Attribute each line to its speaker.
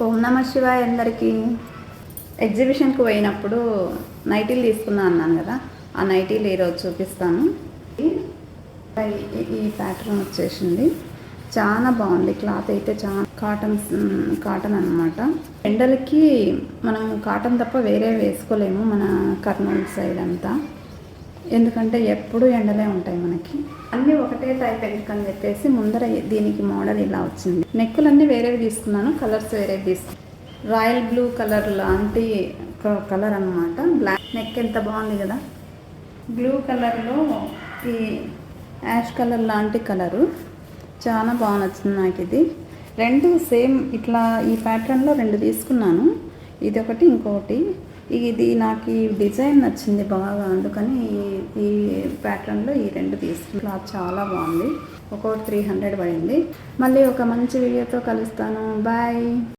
Speaker 1: ఓం నమ శివాయ అందరికీ. ఎగ్జిబిషన్కి పోయినప్పుడు నైటీలు తీసుకున్నాను అన్నాను కదా, ఆ నైటీలు ఈరోజు చూపిస్తాను. ఈ ప్యాటర్న్ వచ్చేసింది, చాలా బాగుంది. క్లాత్ అయితే చాలా కాటన్ అన్నమాట. ఎండలకి మనం కాటన్ తప్ప వేరే వేసుకోలేము మన కర్నూలు సైడ్ అంతా, ఎందుకంటే ఎప్పుడు ఎండలే ఉంటాయి మనకి. అన్నీ ఒకటే టైప్ ఎందుకని చెప్పేసి ముందర దీనికి మోడల్ ఇలా వచ్చింది. నెక్కులన్నీ వేరేవి తీసుకున్నాను, కలర్స్ వేరేవి తీసుకున్నాను. రాయల్ బ్లూ కలర్ లాంటి కలర్ అన్నమాట. బ్లాక్ నెక్ ఎంత బాగుంది కదా. బ్లూ కలర్లో ఈ యాష్ కలర్ లాంటి కలరు చాలా బాగా నచ్చింది నాకు. ఇది రెండు సేమ్ ఇట్లా ఈ ప్యాటర్న్లో రెండు తీసుకున్నాను, ఇది ఒకటి ఇంకొకటి. ఇది నాకు ఈ డిజైన్ నచ్చింది బాగా, అందుకని ఈ ప్యాటర్న్లో ఈ రెండు తీసుకున్నాను. క్లాత్ చాలా బాగుంది. ఒక్కొక్కటి 300 పడింది. మళ్ళీ ఒక మంచి వీడియోతో కలుస్తాను. బాయ్.